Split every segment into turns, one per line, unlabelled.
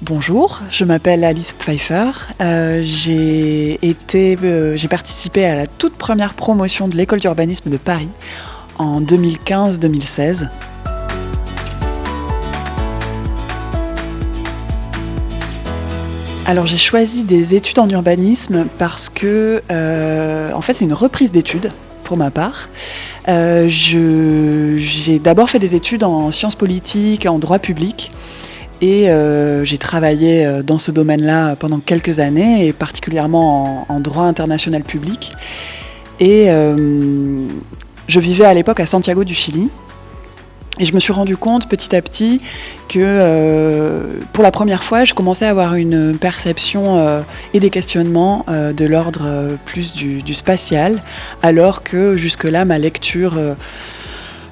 Bonjour, je m'appelle Alice Pfeiffer. J'ai participé à la toute première promotion de l'école d'urbanisme de Paris en 2015-2016. Alors j'ai choisi des études en urbanisme parce que, en fait, c'est une reprise d'études pour ma part. J'ai d'abord fait des études en sciences politiques, en droit public. Et j'ai travaillé dans ce domaine-là pendant quelques années, et particulièrement en droit international public. Et je vivais à l'époque à Santiago du Chili. Et je me suis rendu compte petit à petit que pour la première fois, je commençais à avoir une perception et des questionnements de l'ordre plus du spatial, alors que jusque-là, ma lecture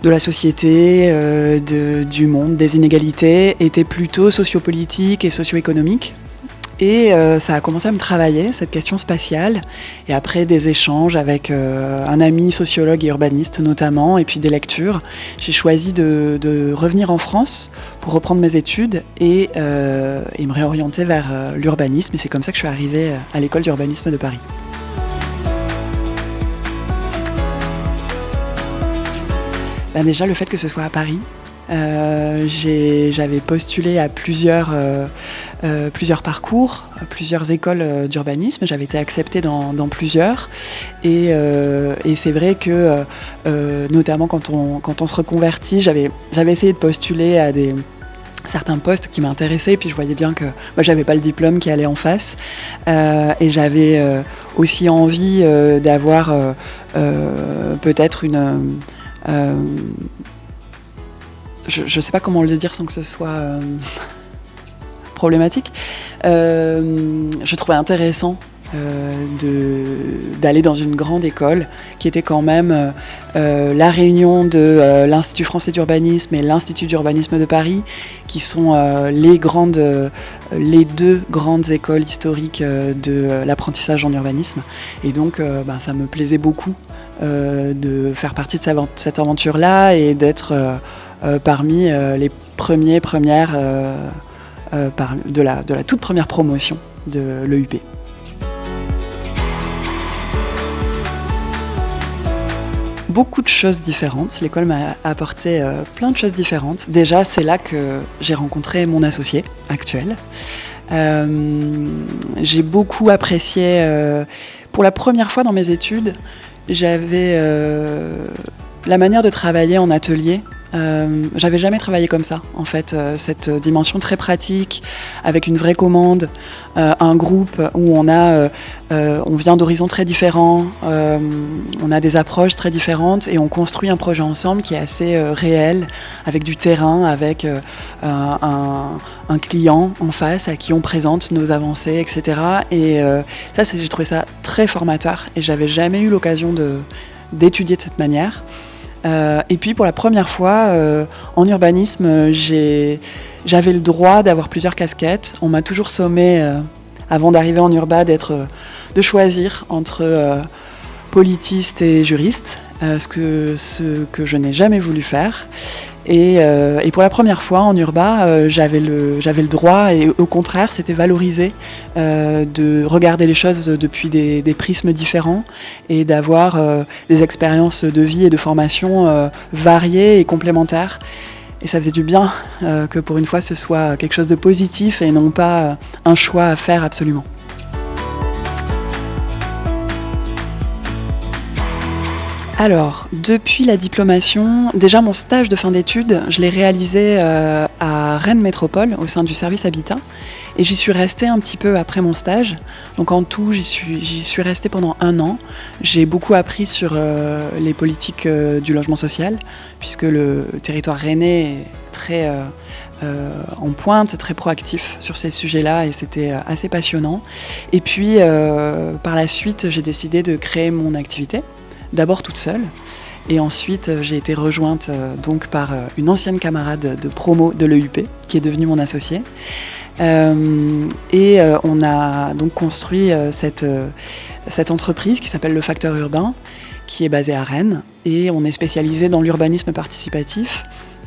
de la société, du monde, des inégalités, était plutôt sociopolitique et socio-économique. Et ça a commencé à me travailler, cette question spatiale. Et après des échanges avec un ami sociologue et urbaniste notamment, et puis des lectures, j'ai choisi de revenir en France pour reprendre mes études et me réorienter vers l'urbanisme. Et c'est comme ça que je suis arrivée à l'école d'urbanisme de Paris. Déjà, le fait que ce soit à Paris. J'avais postulé à plusieurs parcours, plusieurs écoles d'urbanisme. J'avais été acceptée dans plusieurs. Et c'est vrai que, notamment quand on se reconvertit, j'avais essayé de postuler à certains postes qui m'intéressaient, puis je voyais bien que moi j'avais pas le diplôme qui allait en face, et j'avais aussi envie d'avoir peut-être une... je ne sais pas comment le dire sans que ce soit problématique. Je trouvais intéressant d'aller dans une grande école qui était quand même la réunion de l'Institut français d'urbanisme et l'Institut d'urbanisme de Paris, qui sont les deux grandes écoles historiques de l'apprentissage en urbanisme. Et donc ça me plaisait beaucoup de faire partie de cette aventure-là et d'être parmi les premières de la toute première promotion de l'EUP. Beaucoup de choses différentes. L'école m'a apporté plein de choses différentes. Déjà, c'est là que j'ai rencontré mon associé actuel. J'ai beaucoup apprécié, pour la première fois dans mes études, j'avais la manière de travailler en atelier. J'avais jamais travaillé comme ça, en fait, cette dimension très pratique, avec une vraie commande, un groupe où on vient d'horizons très différents, on a des approches très différentes et on construit un projet ensemble qui est assez réel, avec du terrain, avec un client en face à qui on présente nos avancées, etc. Et j'ai trouvé ça très formateur et j'avais jamais eu l'occasion d'étudier de cette manière. Et puis pour la première fois en urbanisme, j'avais le droit d'avoir plusieurs casquettes. On m'a toujours sommé, avant d'arriver en urba, de choisir entre politiste et juriste, ce que je n'ai jamais voulu faire. Et pour la première fois en urba, j'avais le droit, et au contraire, c'était valorisé de regarder les choses depuis des prismes différents et d'avoir des expériences de vie et de formation variées et complémentaires. Et ça faisait du bien que pour une fois ce soit quelque chose de positif et non pas un choix à faire absolument. Alors, depuis la diplomation, déjà mon stage de fin d'études, je l'ai réalisé à Rennes Métropole, au sein du service Habitat. Et j'y suis restée un petit peu après mon stage. Donc en tout, j'y suis restée pendant 1 an. J'ai beaucoup appris sur les politiques du logement social, puisque le territoire rennais est très en pointe, très proactif sur ces sujets-là, et c'était assez passionnant. Et puis, par la suite, j'ai décidé de créer mon activité. D'abord toute seule, et ensuite j'ai été rejointe donc par une ancienne camarade de promo de l'EUP qui est devenue mon associée, et on a donc construit cette entreprise qui s'appelle Le Facteur Urbain, qui est basée à Rennes, et on est spécialisé dans l'urbanisme participatif,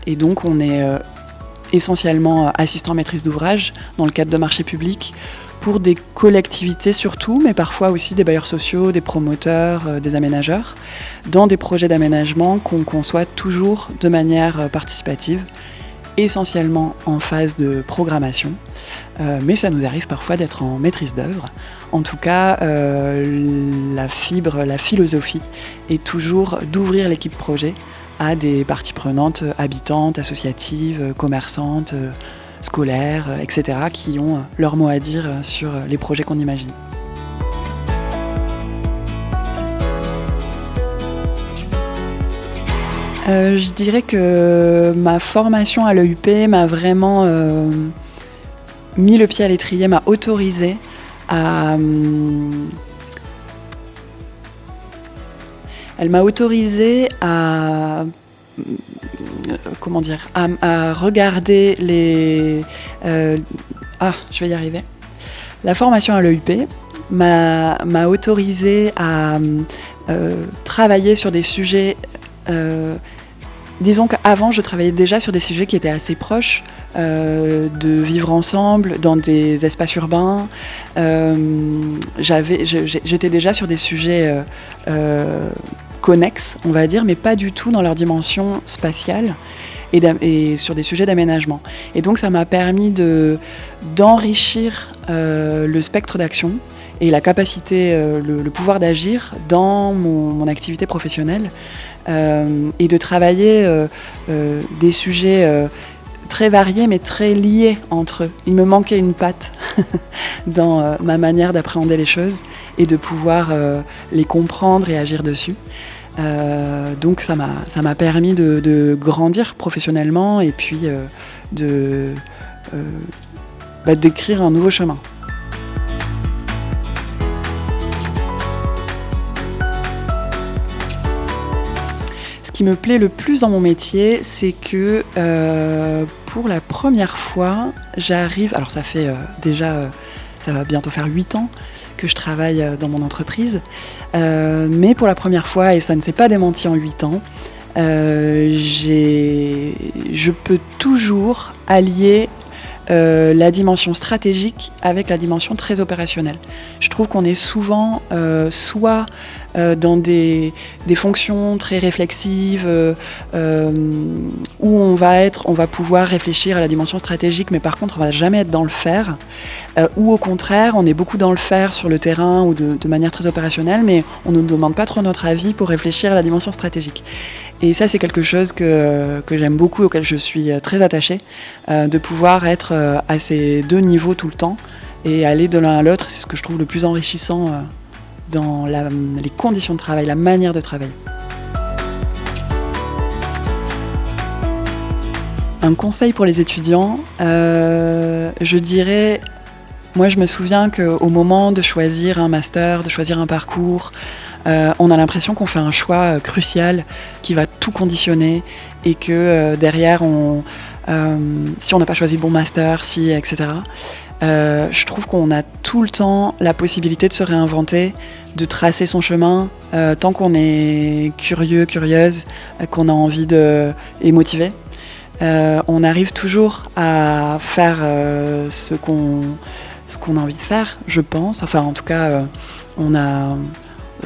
et donc on est essentiellement assistant maîtrise d'ouvrage dans le cadre de marchés publics, pour des collectivités surtout, mais parfois aussi des bailleurs sociaux, des promoteurs, des aménageurs, dans des projets d'aménagement qu'on conçoit toujours de manière participative, essentiellement en phase de programmation, mais ça nous arrive parfois d'être en maîtrise d'œuvre. En tout cas, la philosophie est toujours d'ouvrir l'équipe projet à des parties prenantes habitantes, associatives, commerçantes, scolaires, etc., qui ont leur mot à dire sur les projets qu'on imagine. Je dirais que ma formation à l'EUP m'a vraiment mis le pied à l'étrier, m'a autorisé à... Elle m'a autorisé à... à regarder les... je vais y arriver. La formation à l'EUP m'a autorisé à travailler sur des sujets... disons qu'avant, je travaillais déjà sur des sujets qui étaient assez proches, de vivre ensemble dans des espaces urbains. J'étais déjà sur des sujets connexes, on va dire, mais pas du tout dans leur dimension spatiale et sur des sujets d'aménagement. Et donc ça m'a permis d'enrichir le spectre d'action et la capacité, le pouvoir d'agir dans mon activité professionnelle, et de travailler des sujets très variés mais très liés entre eux. Il me manquait une patte dans ma manière d'appréhender les choses et de pouvoir les comprendre et agir dessus. Donc ça m'a permis de grandir professionnellement et puis d'écrire un nouveau chemin. Ce qui me plaît le plus dans mon métier, c'est que pour la première fois, j'arrive... Alors ça fait ça va bientôt faire 8 ans que je travaille dans mon entreprise, mais pour la première fois, et ça ne s'est pas démenti en 8 ans, je peux toujours allier la dimension stratégique avec la dimension très opérationnelle. Je trouve qu'on est souvent soit dans des fonctions très réflexives où on va pouvoir réfléchir à la dimension stratégique, mais par contre on va jamais être dans le faire, ou au contraire on est beaucoup dans le faire sur le terrain ou de manière très opérationnelle, mais on ne nous demande pas trop notre avis pour réfléchir à la dimension stratégique. Et ça, c'est quelque chose que j'aime beaucoup, auquel je suis très attachée, de pouvoir être à ces deux niveaux tout le temps et aller de l'un à l'autre. C'est ce que je trouve le plus enrichissant dans les conditions de travail, la manière de travailler. Un conseil pour les étudiants, je dirais... Moi, je me souviens qu'au moment de choisir un master, de choisir un parcours, on a l'impression qu'on fait un choix crucial qui va tout conditionner et que derrière, si on n'a pas choisi le bon master, etc., je trouve qu'on a tout le temps la possibilité de se réinventer, de tracer son chemin, tant qu'on est curieux, curieuse, qu'on a envie et motivé. On arrive toujours à faire ce qu'on a envie de faire, je pense. Enfin, en tout cas,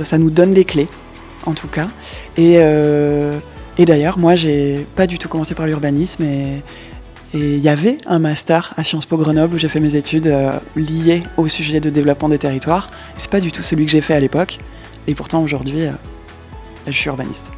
ça nous donne des clés, en tout cas. Et d'ailleurs, moi, j'ai pas du tout commencé par l'urbanisme. Et il y avait un master à Sciences Po Grenoble où j'ai fait mes études liées au sujet de développement des territoires. C'est pas du tout celui que j'ai fait à l'époque. Et pourtant, aujourd'hui, je suis urbaniste.